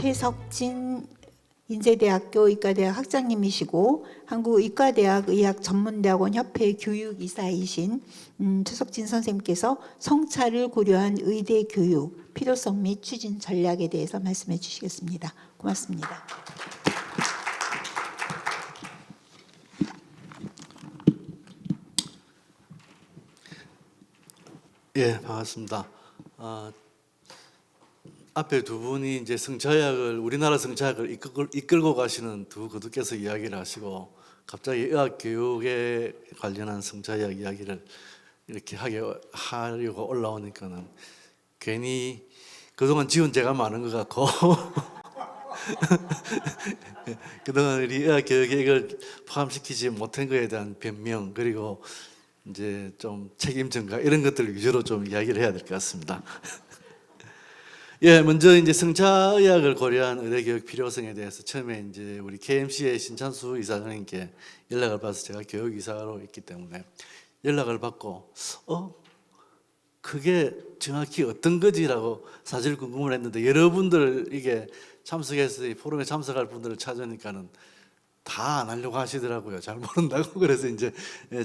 최석진 인제대학교 의과대학 학장님이시고 한국의과대학 의학전문대학원 협회 교육이사이신 최석진 선생님께서 성차를 고려한 의대 교육 필요성 및 추진 전략에 대해서 말씀해 주시겠습니다. 고맙습니다. 예, 반갑습니다. 앞에 두 분이 이제 성차의학을 우리나라 성차의학을 이끌고 가시는 두 거두께서 이야기를 하시고 갑자기 의학 교육에 관련한 성차의학 이야기를 이렇게 하려고 올라오니까는 괜히 그동안 지은 죄가 많은 것 같고 그동안 우리 의학 교육에 이걸 포함시키지 못한 것에 대한 변명 그리고 이제 좀 책임 전가 이런 것들 위주로 좀 이야기를 해야 될 것 같습니다. 예, 먼저 이제 성차의학을 고려한 의대교육 필요성에 대해서 처음에 이제 우리 KMC의 신찬수 이사장님께 연락을 받아서 제가 교육이사로 있기 때문에 연락을 받고 그게 정확히 어떤 거지라고 사실 궁금을 했는데 여러분들 이게 참석해서 이 포럼에 참석할 분들을 찾으니까는 다 안 하려고 하시더라고요. 잘 모른다고. 그래서 이제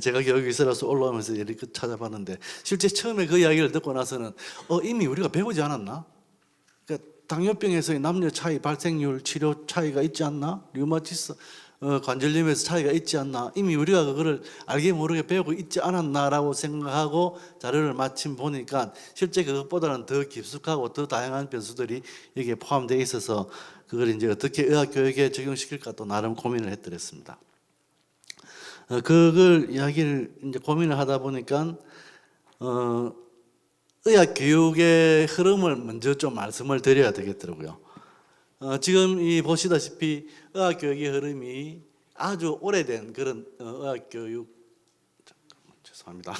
제가 교육이사라서 올라오면서 이렇게 찾아봤는데 실제 처음에 그 이야기를 듣고 나서는 이미 우리가 배우지 않았나? 그러니까 당뇨병에서의 남녀 차이, 발생률, 치료 차이가 있지 않나? 류마티스 관절염에서 차이가 있지 않나? 이미 우리가 그거를 알게 모르게 배우고 있지 않았나라고 생각하고 자료를 마침 보니까 실제 그것보다는 더 깊숙하고 더 다양한 변수들이 여기에 포함되어 있어서 그걸 이제 어떻게 의학 교육에 적용시킬까 또 나름 고민을 했더랬습니다. 그걸 이야기를 이제 고민을 하다 보니까 의학 교육의 흐름을 먼저 좀 말씀을 드려야 되겠더라고요. 지금 이 보시다시피 의학 교육의 흐름이 아주 오래된 그런 의학 교육 죄송합니다.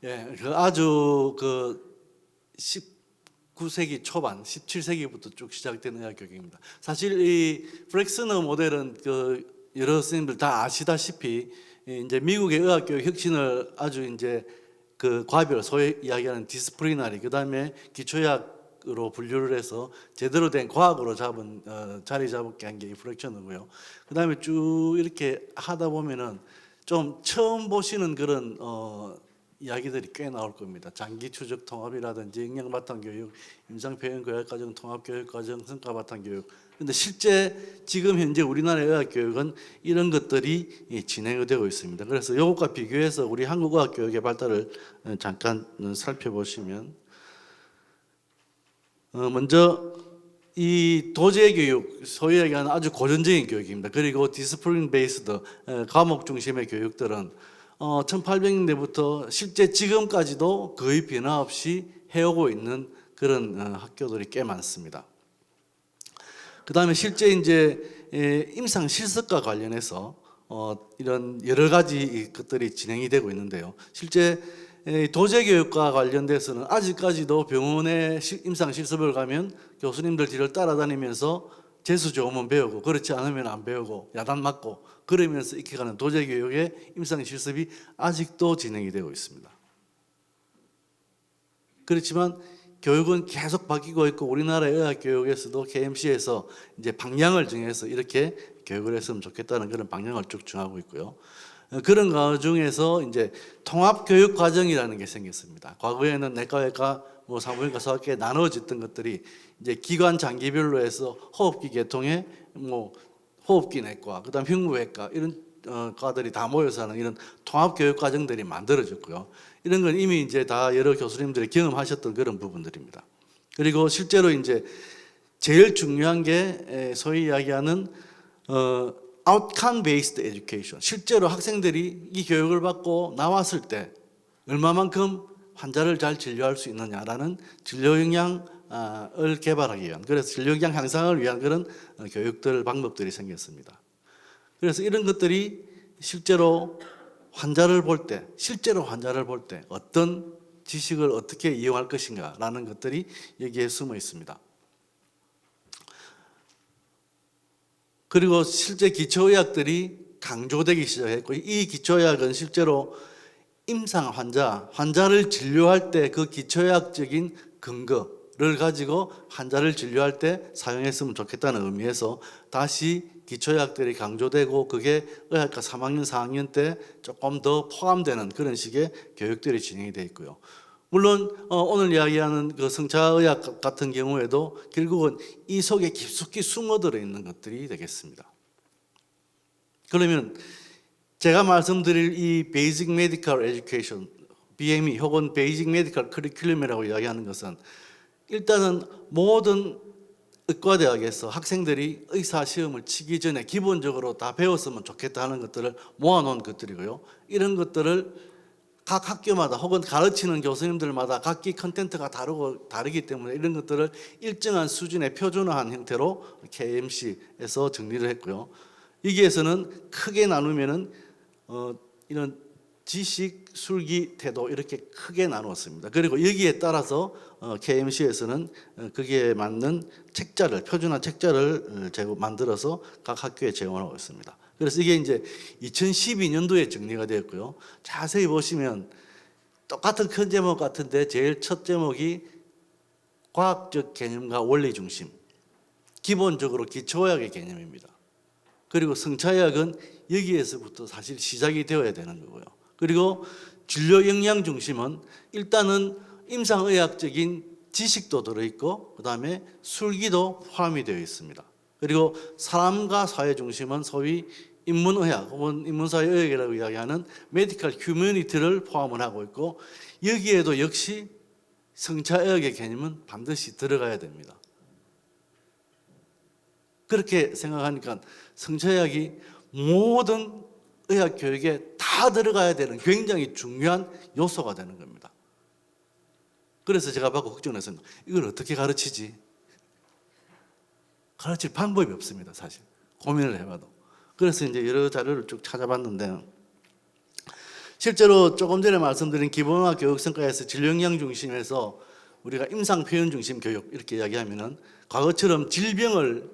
예, 아주 19세기 초반, 17세기부터 쭉 시작된 의학 교육입니다. 사실 이 브렉스너 모델은 여러 선생님들 다 아시다시피 이제 미국의 의학 교육 혁신을 아주 이제 과별 소위 이야기하는 디스플리나리 그다음에 기초의학으로 분류를 해서 제대로 된 과학으로 자리 잡게 한 게 이 브렉스너고요. 그다음에 쭉 이렇게 하다 보면은 좀 처음 보시는 그런 이야기들이 꽤 나올 겁니다. 장기 추적 통합이라든지 영양 바탕 교육, 임상 표현 교육 과정, 통합 교육 과정, 성과 바탕 교육. 근데 실제 지금 현재 우리나라의 의학 교육은 이런 것들이 진행되고 있습니다. 그래서 이것과 비교해서 우리 한국 의학 교육의 발달을 잠깐 살펴보시면 먼저 이 도제 교육, 소위 얘기하는 아주 고전적인 교육입니다. 그리고 디스플린 베이스드 과목 중심의 교육들은 1800년대부터 실제 지금까지도 거의 변화 없이 해오고 있는 그런 학교들이 꽤 많습니다. 그 다음에 실제 이제 임상 실습과 관련해서 이런 여러 가지 것들이 진행이 되고 있는데요. 실제 도제 교육과 관련돼서는 아직까지도 병원에 임상 실습을 가면 교수님들 뒤를 따라다니면서 재수 좋으면 배우고 그렇지 않으면 안 배우고 야단 맞고 그러면서 익혀가는 도제 교육의 임상 실습이 아직도 진행이 되고 있습니다. 그렇지만 교육은 계속 바뀌고 있고 우리나라의 의학 교육에서도 KMC에서 이제 방향을 정해서 이렇게 교육을 했으면 좋겠다는 그런 방향을 쭉 정하고 있고요. 그런 과정에서 이제 통합 교육 과정이라는 게 생겼습니다. 과거에는 내과외과, 산부인과, 소아과에 나눠졌던 것들이 이제 기관 장기별로 해서 호흡기 계통에 호흡기 내과, 그다음 흉부외과 이런 과들이 다 모여서 하는 이런 통합 교육 과정들이 만들어졌고요. 이런 건 이미 이제 다 여러 교수님들이 경험하셨던 그런 부분들입니다. 그리고 실제로 이제 제일 중요한 게 소위 이야기하는 outcome based education. 실제로 학생들이 이 교육을 받고 나왔을 때 얼마만큼 환자를 잘 진료할 수 있느냐라는 진료 역량을 개발하기 위한, 그래서 진료 역량 향상을 위한 그런 교육들 방법들이 생겼습니다. 그래서 이런 것들이 실제로 환자를 볼 때 어떤 지식을 어떻게 이용할 것인가라는 것들이 여기에 숨어 있습니다. 그리고 실제 기초의학들이 강조되기 시작했고 이 기초의학은 실제로 임상 환자를 진료할 때 그 기초의학적인 근거를 가지고 환자를 진료할 때 사용했으면 좋겠다는 의미에서 다시 기초의학들이 강조되고 그게 의학과 3학년, 4학년 때 조금 더 포함되는 그런 식의 교육들이 진행이 되어 있고요. 물론 오늘 이야기하는 그 성차의학 같은 경우에도 결국은 이 속에 깊숙이 숨어들어 있는 것들이 되겠습니다. 그러면 제가 말씀드릴 이 Basic Medical Education, BME 혹은 Basic Medical Curriculum이라고 이야기하는 것은 일단은 모든 의과대학에서 학생들이 의사시험을 치기 전에 기본적으로 다 배웠으면 좋겠다 하는 것들을 모아놓은 것들이고요. 이런 것들을 각 학교마다 혹은 가르치는 교수님들마다 각기 컨텐츠가 다르기 때문에 이런 것들을 일정한 수준의 표준화한 형태로 KMC에서 정리를 했고요. 여기에서는 크게 나누면은 이런 지식, 술기, 태도 이렇게 크게 나누었습니다. 그리고 여기에 따라서 KMC에서는 거기에 맞는 책자를 표준화 책자를 만들어서 각 학교에 제공하고 있습니다. 그래서 이게 이제 2012년도에 정리가 되었고요. 자세히 보시면 똑같은 큰 제목 같은데 제일 첫 제목이 과학적 개념과 원리 중심, 기본적으로 기초의학의 개념입니다. 그리고 성차의학은 여기에서부터 사실 시작이 되어야 되는 거고요. 그리고 진료 역량 중심은 일단은 임상의학적인 지식도 들어있고 그 다음에 술기도 포함이 되어 있습니다. 그리고 사람과 사회 중심은 소위 인문의학 혹은 인문사회의학이라고 이야기하는 메디컬 휴머니티를 포함을 하고 있고 여기에도 역시 성차의학의 개념은 반드시 들어가야 됩니다. 그렇게 생각하니까 성차의학이 모든 의학 교육에 다 들어가야 되는 굉장히 중요한 요소가 되는 겁니다. 그래서 제가 받고 걱정했습니다. 이걸 어떻게 가르치지? 가르칠 방법이 없습니다, 사실. 고민을 해봐도. 그래서 이제 여러 자료를 쭉 찾아봤는데 실제로 조금 전에 말씀드린 기본화 교육 성과에서 진료 역량 중심에서 우리가 임상 표현 중심 교육 이렇게 이야기하면은 과거처럼 질병을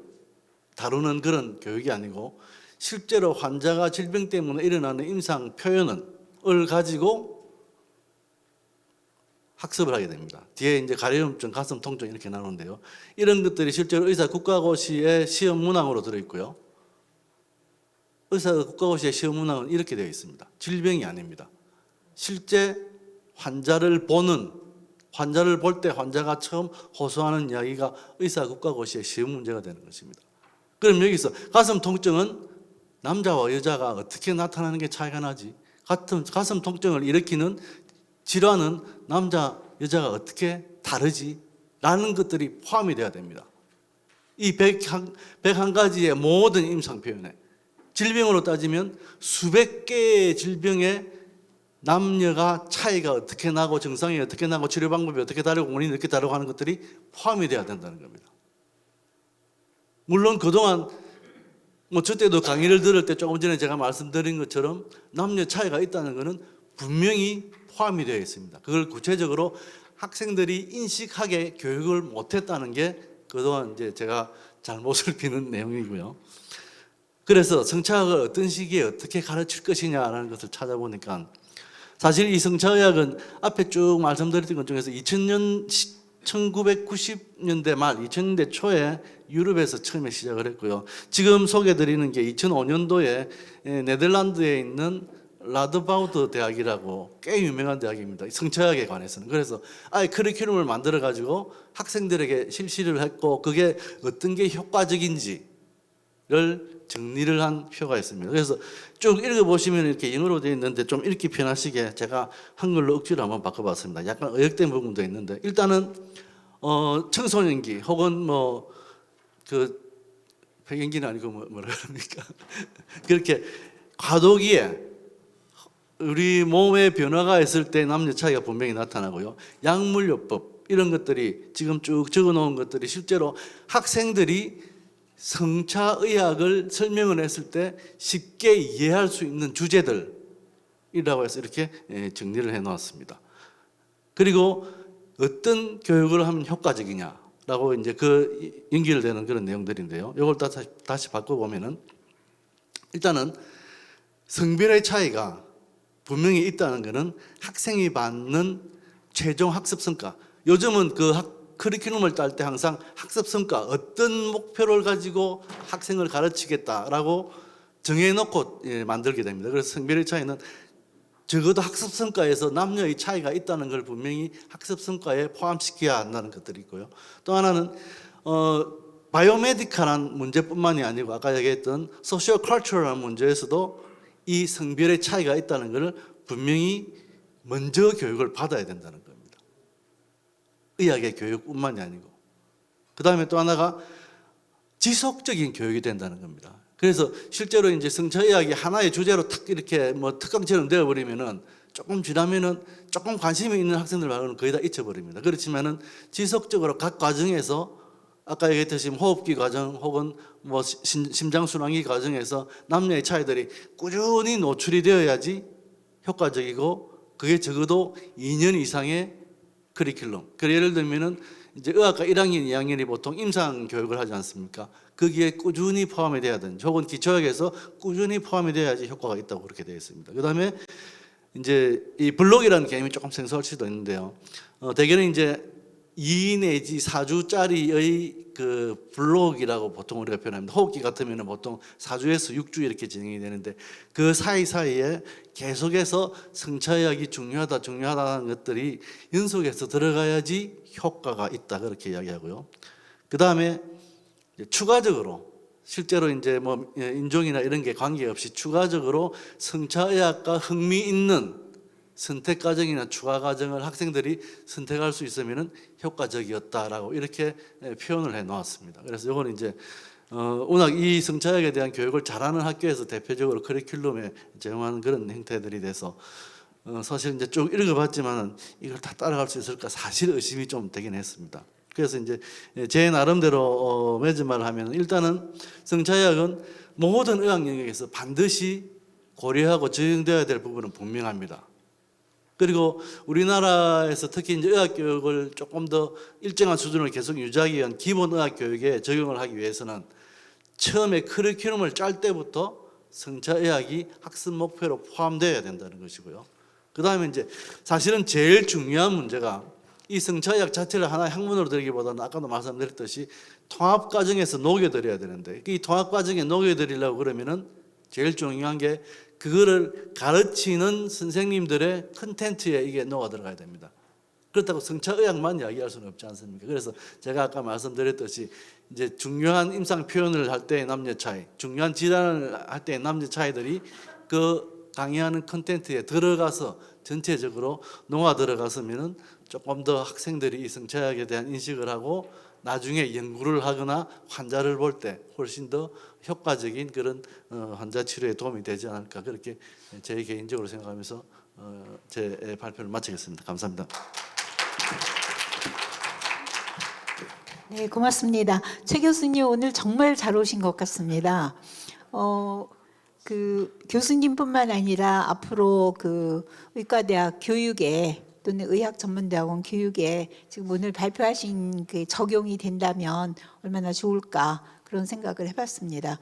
다루는 그런 교육이 아니고 실제로 환자가 질병 때문에 일어나는 임상 표현을 가지고 학습을 하게 됩니다. 뒤에 이제 가려움증, 가슴 통증 이렇게 나오는데요. 이런 것들이 실제로 의사 국가고시의 시험 문항으로 들어있고요. 의사 국가고시의 시험 문항은 이렇게 되어 있습니다. 질병이 아닙니다. 실제 환자를 볼 때 환자가 처음 호소하는 이야기가 의사 국가고시의 시험 문제가 되는 것입니다. 그럼 여기서 가슴 통증은 남자와 여자가 어떻게 나타나는 게 차이가 나지? 가슴 통증을 일으키는 질환은 남자, 여자가 어떻게 다르지? 라는 것들이 포함이 돼야 됩니다. 이 101가지의 모든 임상 표현에 질병으로 따지면 수백 개의 질병의 남녀가 차이가 어떻게 나고 증상이 어떻게 나고 치료 방법이 어떻게 다르고 원인이 어떻게 다르고 하는 것들이 포함이 돼야 된다는 겁니다. 물론 그동안 저 때도 강의를 들을 때 조금 전에 제가 말씀드린 것처럼 남녀 차이가 있다는 것은 분명히 포함이 되어 있습니다. 그걸 구체적으로 학생들이 인식하게 교육을 못했다는 게 그동안 이제 제가 잘못을 비는 내용이고요. 그래서 성차학을 어떤 시기에 어떻게 가르칠 것이냐라는 것을 찾아보니까 사실 이 성차의학은 앞에 쭉 말씀드렸던 것 중에서 1990년대 말 2000년대 초에 유럽에서 처음에 시작을 했고요. 지금 소개드리는 게 2005년도에 네덜란드에 있는 라드바우드 대학이라고 꽤 유명한 대학입니다. 성차의학에 관해서는. 그래서 아예 커리큘럼을 만들어 가지고 학생들에게 실시를 했고 그게 어떤 게 효과적인지를 정리를 한 표가 있습니다. 그래서 쭉 읽어보시면 이렇게 영어로 되어 있는데 좀 읽기 편하시게 제가 한글로 억지로 한번 바꿔봤습니다. 약간 어역된 부분도 있는데 일단은 청소년기 혹은 그 폐경기는 아니고 뭐라 그럽니까? 그렇게 과도기에 우리 몸의 변화가 있을 때 남녀 차이가 분명히 나타나고요. 약물요법 이런 것들이 지금 쭉 적어놓은 것들이 실제로 학생들이 성차의학을 설명을 했을 때 쉽게 이해할 수 있는 주제들이라고 해서 이렇게 정리를 해놓았습니다. 그리고 어떤 교육을 하면 효과적이냐라고 이제 그 연결되는 그런 내용들인데요. 이걸 다시 바꿔보면은 일단은 성별의 차이가 분명히 있다는 것은 학생이 받는 최종 학습 성과. 요즘은 그 커리큘럼을 짤 때 항상 학습 성과, 어떤 목표를 가지고 학생을 가르치겠다라고 정해놓고 만들게 됩니다. 그래서 성별의 차이는 적어도 학습 성과에서 남녀의 차이가 있다는 걸 분명히 학습 성과에 포함시켜야 한다는 것들이 있고요. 또 하나는 바이오메디컬한 문제뿐만이 아니고 아까 얘기했던 소시오 컬처럴한 문제에서도 이 성별의 차이가 있다는 것을 분명히 먼저 교육을 받아야 된다는 겁니다. 의학의 교육뿐만이 아니고. 그 다음에 또 하나가 지속적인 교육이 된다는 겁니다. 그래서 실제로 이제 성차의학이 하나의 주제로 탁 이렇게 뭐 특강처럼 되어버리면은 조금 지나면은 조금 관심이 있는 학생들 말고는 거의 다 잊혀버립니다. 그렇지만은 지속적으로 각 과정에서 아까 얘기했듯이 호흡기 과정 혹은 뭐 심장순환기 과정에서 남녀의 차이들이 꾸준히 노출이 되어야지 효과적이고 그게 적어도 2년 이상의 커리큘럼. 그 예를 들면은 이제 의학과 1학년, 2학년이 보통 임상 교육을 하지 않습니까? 거기에 꾸준히 포함이 돼야 되는, 혹은 기초학에서 꾸준히 포함이 돼야지 효과가 있다고 그렇게 되어 있습니다. 그 다음에 이제 이 블록이라는 개념이 조금 생소할 수도 있는데요. 대개는 이제 2 내지 4주짜리의 그 블록이라고 보통 우리가 표현합니다. 호흡기 같으면 보통 4주에서 6주 이렇게 진행이 되는데 그 사이사이에 계속해서 성차의학이 중요하다는 것들이 연속해서 들어가야지 효과가 있다 그렇게 이야기하고요. 그 다음에 추가적으로 실제로 이제 뭐 인종이나 이런 게 관계없이 추가적으로 성차의학과 흥미 있는 선택 과정이나 추가 과정을 학생들이 선택할 수 있으면 효과적이었다라고 이렇게 표현을 해 놓았습니다. 그래서 이거는 이제 워낙 이 성차학에 대한 교육을 잘하는 학교에서 대표적으로 커리큘럼에 제공하는 그런 형태들이 돼서 사실 이제 쭉 읽어봤지만은 이걸 다 따라갈 수 있을까 사실 의심이 좀 되긴 했습니다. 그래서 이제 제 나름대로 매즈말을 하면 일단은 성차학은 모든 의학 영역에서 반드시 고려하고 적용되어야 될 부분은 분명합니다. 그리고 우리나라에서 특히 이제 의학 교육을 조금 더 일정한 수준을 계속 유지하기 위한 기본 의학 교육에 적용을 하기 위해서는 처음에 커리큘럼을 짤 때부터 성차의학이 학습 목표로 포함되어야 된다는 것이고요. 그 다음에 이제 사실은 제일 중요한 문제가 이 성차의학 자체를 하나의 학문으로 들기보다는 아까도 말씀드렸듯이 통합 과정에서 녹여드려야 되는데 이 통합 과정에 녹여드리려고 그러면은 제일 중요한 게 그거를 가르치는 선생님들의 컨텐츠에 이게 녹아 들어가야 됩니다. 그렇다고 성차의학만 이야기할 수는 없지 않습니까? 그래서 제가 아까 말씀드렸듯이 이제 중요한 임상 표현을 할 때의 남녀 차이, 중요한 질환을 할 때의 남녀 차이들이 그 강의하는 컨텐츠에 들어가서 전체적으로 녹아 들어갔으면은 조금 더 학생들이 이 성차의학에 대한 인식을 하고 나중에 연구를 하거나 환자를 볼 때 훨씬 더 효과적인 그런 환자 치료에 도움이 되지 않을까 그렇게 제 개인적으로 생각하면서 제 발표를 마치겠습니다. 감사합니다. 네, 고맙습니다. 최 교수님 오늘 정말 잘 오신 것 같습니다. 그 교수님뿐만 아니라 앞으로 그 의과대학 교육에 또는 의학전문대학원 교육에 지금 오늘 발표하신 그 적용이 된다면 얼마나 좋을까 그런 생각을 해봤습니다.